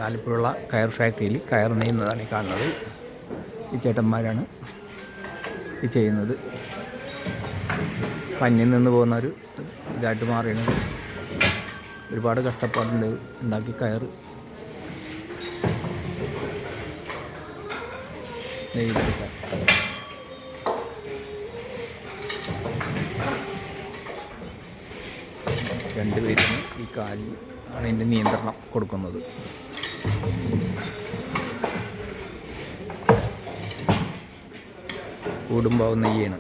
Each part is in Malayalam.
ആലപ്പുഴ കയർ ഫാക്ടറിയിൽ കയർ നെയ്യുന്നതാണ് ഈ കാണുന്നത്. ഈ ചേട്ടന്മാരാണ് ഈ ചെയ്യുന്നത്. പഞ്ഞിൽ നിന്ന് പോകുന്ന ഒരു ഇതായിട്ട് മാറിയത്. ഒരുപാട് കഷ്ടപ്പാടുണ്ട് ഉണ്ടാക്കി കയർ നെയ്തെടുക്കാൻ. രണ്ടുപേരും ഈ കാലിൽ ആണ് ഇതിൻ്റെ നിയന്ത്രണം കൊടുക്കുന്നത്. കൂടുമ്പോൾ നെയ്യാണ്.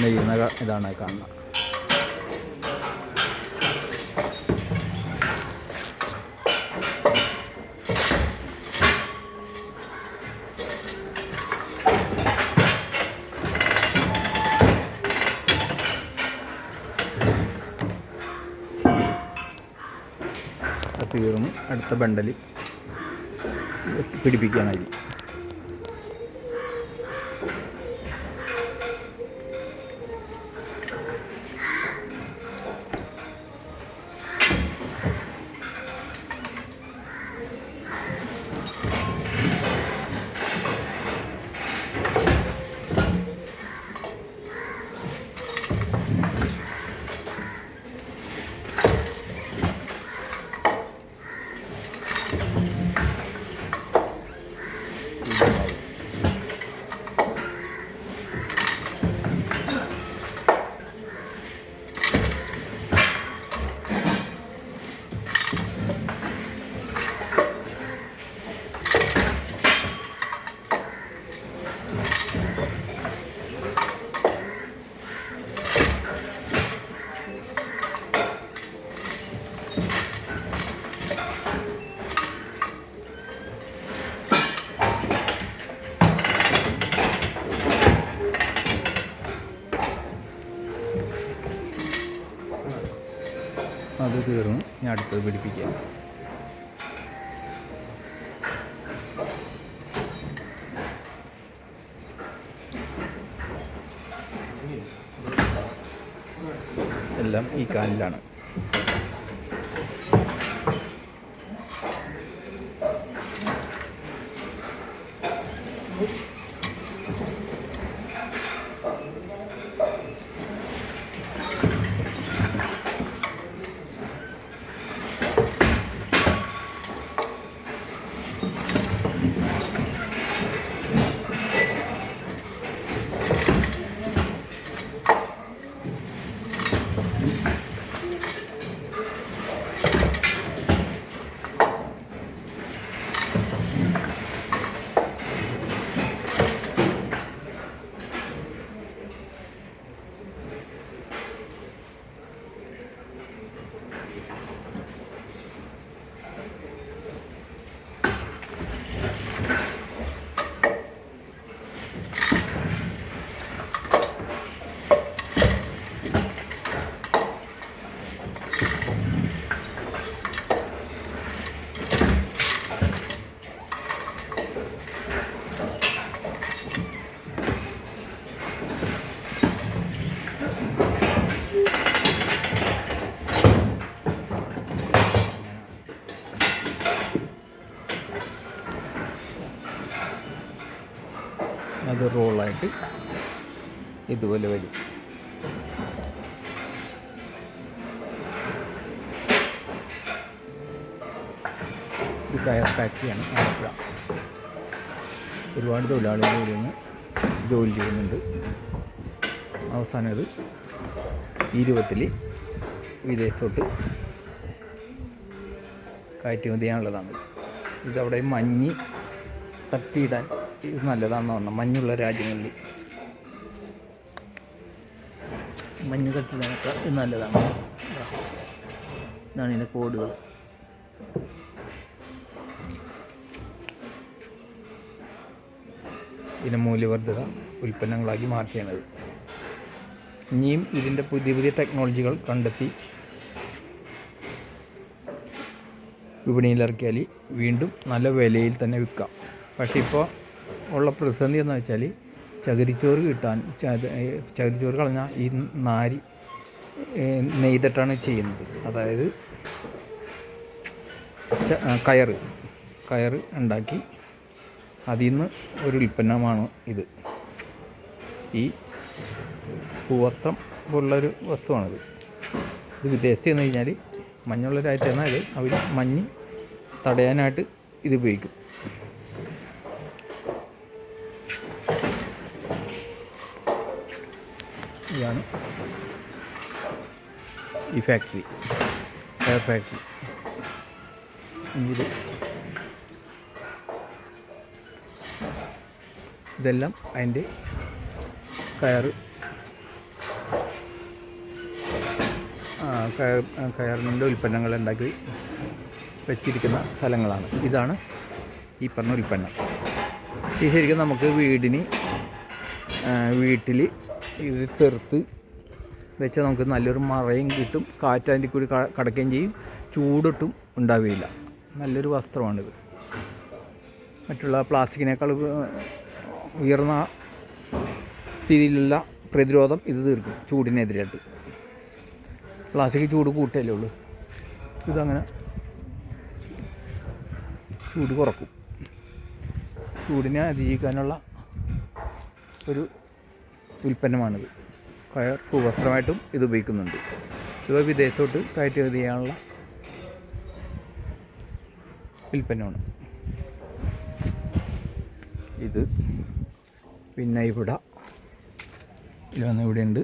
നെയ്യുന്ന ഇതാണ് കാണുന്നത്. തീർന്ന് അടുത്ത ബണ്ടൽ പിടിപ്പിക്കാനായി. അത് തീർന്നു. ഞാൻ അടുത്തത് പിടിപ്പിക്കാം. എല്ലാം ഈ കാലിലാണ്. അത് റോളായിട്ട് ഇതുപോലെ വരും. ഇത് കയർ ഫാക്ടറിയാണ് ആലപ്പുഴ. ഒരുപാട് തൊഴിലാളികൾ ഇവിടെ നിന്ന് ജോലി ചെയ്യുന്നുണ്ട്. അവസാനം ഇത് ഈ രൂപത്തിൽ വിദേശത്തോട്ട് കയറ്റുമതി ചെയ്യാനുള്ളതാണ്. ഇതവിടെ മഞ്ഞ് തട്ടിയിടാൻ ഇത് നല്ലതാണെന്ന് പറഞ്ഞു. മഞ്ഞുള്ള രാജ്യങ്ങളിൽ മഞ്ഞ് തട്ടിയിടാനൊക്കെ ഇത് നല്ലതാണ്. ഇതാണ് ഇതിൻ്റെ കോഡുകൾ. ഇതിനെ മൂല്യവർദ്ധിത ഉൽപ്പന്നങ്ങളാക്കി മാറ്റിയാണത്. ഇനിയും ഇതിൻ്റെ പുതിയ പുതിയ ടെക്നോളജികൾ കണ്ടെത്തി വിപണിയിലിറക്കിയാൽ വീണ്ടും നല്ല വിലയിൽ തന്നെ വിൽക്കാം. പക്ഷേ ഇപ്പോൾ ഉള്ള പ്രതിസന്ധി എന്ന് വെച്ചാൽ ചകിരിച്ചോറ് കിട്ടാൻ, ചകിരിച്ചോറ് കളഞ്ഞാൽ ഈ നാരി നെയ്തിട്ടാണ് ചെയ്യുന്നത്. അതായത് കയർ ഉണ്ടാക്കി അതിൽ നിന്ന് ഒരു ഉൽപ്പന്നമാണ് ഇത്. ഈ പൂവസ്ത്രം പോലുള്ളൊരു വസ്തുവാണിത്. ഇത് വിദേശത്ത് ചെന്ന് കഴിഞ്ഞാൽ മഞ്ഞുള്ള രാജ്യത്ത് ചെന്നാൽ അവർ മഞ്ഞ് തടയാനായിട്ട് ഇത് ഉപയോഗിക്കും. ഇതാണ് ഈ ഫാക്ടറി, കയർ ഫാക്ടറി. ഇതെല്ലാം അതിൻ്റെ കയറിൻ്റെ ഉൽപ്പന്നങ്ങൾ ഉണ്ടാക്കി വെച്ചിരിക്കുന്ന സ്ഥലങ്ങളാണ്. ഇതാണ് ഈ പറഞ്ഞ ഉൽപ്പന്നം. ഈ ശരിക്കും നമുക്ക് വീട്ടിൽ ഇത് തെറുത്ത് വെച്ചാൽ നമുക്ക് നല്ലൊരു മറയും കിട്ടും, കാറ്റ് അതിൻ്റെ കൂടി കടക്കുകയും ചെയ്യും, ചൂടൊട്ടും ഉണ്ടാവുകയില്ല. നല്ലൊരു വസ്ത്രമാണിത്. മറ്റുള്ള പ്ലാസ്റ്റിക്കിനേക്കാൾ ഉയർന്ന രീതിയിലുള്ള പ്രതിരോധം ഇത് തീർക്കും ചൂടിനെതിരായിട്ട്. പ്ലാസ്റ്റിക് ചൂട് കൂട്ടല്ലേ ഉള്ളൂ, ഇതങ്ങനെ ചൂട് കുറക്കും. ചൂടിനെ അതിജീവിക്കാനുള്ള ഒരു ഉൽപ്പന്നമാണിത്. കയർ ഭൂവസ്ത്രമായിട്ടും ഇത് ഉപയോഗിക്കുന്നുണ്ട്. ഇത് വിദേശത്തോട്ട് കയറ്റുമതി ചെയ്യാനുള്ള ഉൽപ്പന്നമാണ് ഇത്. പിന്നെ ഇവിടെ ഇവിടെയുണ്ട്,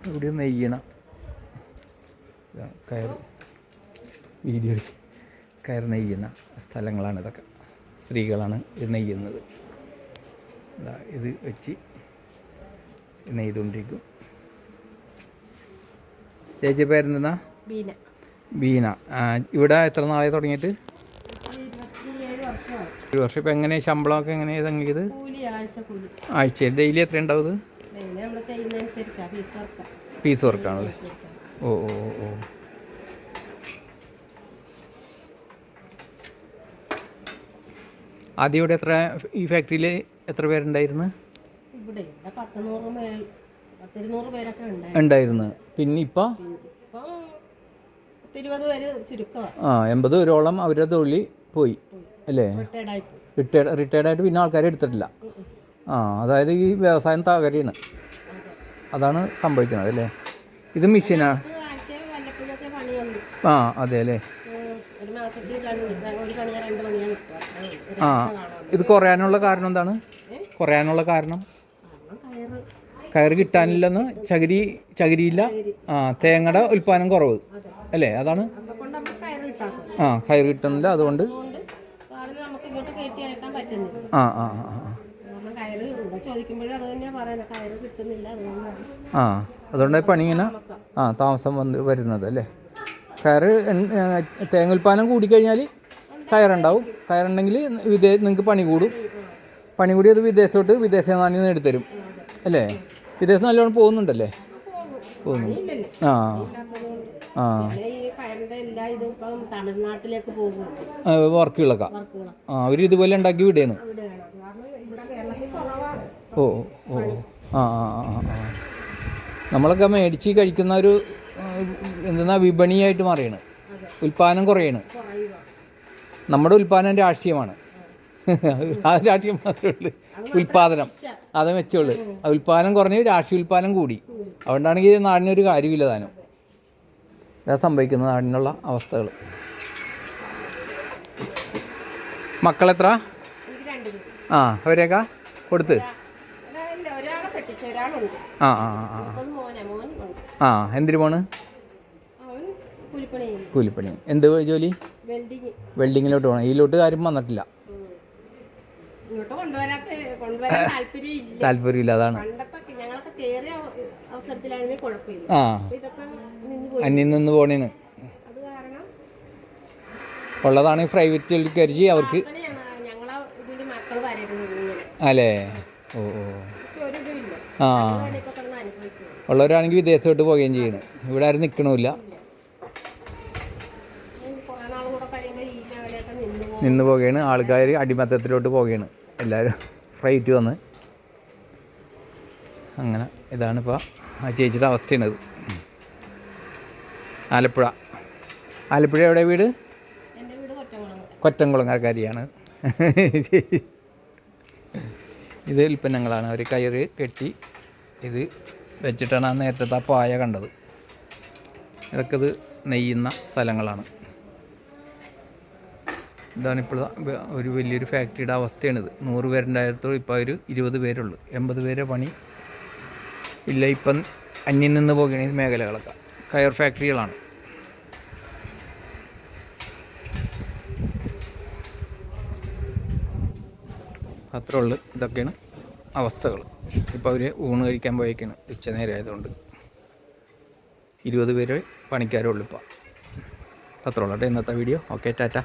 ഇവിടെ നെയ്യണ കയർ നെയ്യുന്ന സ്ഥലങ്ങളാണ് ഇതൊക്കെ. സ്ത്രീകളാണ് ഇത് നെയ്യുന്നത്. ഇത് വെച്ച് നെയ്തുകൊണ്ടിരിക്കും. ചേച്ചി പേരെന്താ? ബീന. ഇവിടെ എത്ര നാളെ തുടങ്ങിയിട്ട്? 1 വർഷം. ഇപ്പം എങ്ങനെയാണ് ശമ്പളമൊക്കെ എങ്ങനെയാണ് തങ്ങിയത്? ആഴ്ച ഡെയിലി എത്ര ഉണ്ടാവും? പീസ് വർക്കാണല്ലേ? ഓ ഓ ഓ. ആദ്യം ഇവിടെ ഈ ഫാക്ടറിയിൽ എത്ര പേരുണ്ടായിരുന്നു? ഉണ്ടായിരുന്നു. പിന്നെ ഇപ്പം 80 പേരോളം അവരുടെ തൊഴിൽ പോയി അല്ലേ? റിട്ടയർഡായിട്ട് പിന്നെ ആൾക്കാരെ എടുത്തിട്ടില്ല. അതായത് ഈ വ്യവസായം തകരുകയാണ്. അതാണ് സംഭവിക്കുന്നത് അല്ലേ? ഇത് മെഷീനാണ്. അതെ അല്ലേ? ഇത് കുറയാനുള്ള കാരണം എന്താണ്? കുറയാനുള്ള കാരണം കയറ് കിട്ടാനില്ലെന്ന്, ചകിരിയില്ല, തേങ്ങയുടെ ഉൽപ്പാദനം കുറവ് അല്ലേ? അതാണ്. കയറ് കിട്ടുന്നില്ല, അതുകൊണ്ട് അതുകൊണ്ടാണ് പണി ഇങ്ങനെ താമസം വരുന്നത് അല്ലേ? കയറ് തേങ്ങ ഉൽപ്പാദനം കൂടിക്കഴിഞ്ഞാൽ കയറുണ്ടാവും. കയറുണ്ടെങ്കിൽ നിങ്ങൾക്ക് പണി കൂടി അത് വിദേശ നാണ്യം നേടിത്തരും അല്ലേ? വിദേശത്ത് നല്ലോണം പോകുന്നുണ്ടല്ലേ? പോകുന്നുണ്ട്. വർക്കുകളൊക്കെ അവർ ഇതുപോലെ ഉണ്ടാക്കി വിടുകയാണ്. ഓ ഓ. നമ്മളൊക്കെ മേടിച്ച് കഴിക്കുന്ന ഒരു വിപണിയായിട്ട് മാറിയാണ്. ഉൽപ്പാദനം കുറയാണ്. നമ്മുടെ ഉൽപ്പാദനം രാഷ്ട്രീയമാണ്. ആ രാഷ്ട്രീയം മാത്രമേ ഉള്ളൂ. ഉൽപ്പാദനം അത് വെച്ചുള്ളൂ. ഉൽപ്പാദനം കുറഞ്ഞ് രാഷ്ട്രീയ ഉൽപ്പാദനം കൂടി. അതുകൊണ്ടാണെങ്കിൽ നാടിനൊരു കാര്യമില്ല താനും. ഇതാ സംഭവിക്കുന്ന നാടിനുള്ള അവസ്ഥകൾ. മക്കളെത്ര? അവരെയൊക്കെ കൊടുത്ത് എന്തിനു പോണ്? കൂലിപ്പണി. എന്ത് ജോലി? വെൽഡിങ്ങിലോട്ട് പോകണം. ഇതിലോട്ട് കാര്യം വന്നിട്ടില്ല. താല്പര്യമില്ല, അതാണ്. അന്യം നിന്ന് പോണേന് ഉള്ളതാണ് പ്രൈവറ്റ് ജോലിക്കാരി അവർക്ക് അല്ലേ? ഓ ഓ. ഉള്ളവരാണെങ്കിൽ വിദേശത്തോട്ട് പോവുകയും ചെയ്യണം. ഇവിടെ ആരും നിൽക്കണമില്ല. നിന്ന് പോവുകയാണ്. ആൾക്കാർ അടിമത്തത്തിലോട്ട് പോവുകയാണ്. എല്ലാവരും ഫ്ലൈറ്റ് വന്ന് അങ്ങനെ. ഇതാണിപ്പോൾ ആ ചേച്ചിയുടെ അവസ്ഥയാണിത്. ആലപ്പുഴ. ആലപ്പുഴ എവിടെ വീട്? കൊറ്റംകുളങ്ങരക്കാരിയാണ്. ഇത് ഉൽപ്പന്നങ്ങളാണ്. അവർ കയറ് കെട്ടി ഇത് വെച്ചിട്ടാണ് ആ നേരത്തെ ആ പായ കണ്ടത്. ഇതൊക്കെ ഇത് നെയ്യുന്ന സ്ഥലങ്ങളാണ്. ഇതാണിപ്പോൾ ഒരു വലിയൊരു ഫാക്ടറിയുടെ അവസ്ഥയാണിത്. 100 പേരുണ്ടായിരത്തോളം ഇപ്പോൾ ഒരു 20 പേരുള്ളൂ. 80 പേരെ പണി ഇല്ല. ഇപ്പം അന്യം നിന്ന് പോകുകയാണ് ഈ മേഖലകളൊക്കെ. കയർ ഫാക്ടറികളാണ്. അത്രേ ഉള്ളൂ. ഇതൊക്കെയാണ് അവസ്ഥകൾ. ഇപ്പോൾ അവർ ഊണ് കഴിക്കാൻ പോയേക്കാണ്. ഉച്ചനേരം ആയതുകൊണ്ട് 20 പേര് പണിക്കാരേ ഉള്ളൂ ഇപ്പോൾ. അത്രേ ഉള്ളൂ കേട്ടോ ഇന്നത്തെ വീഡിയോ. ഓക്കെ, ടാറ്റ.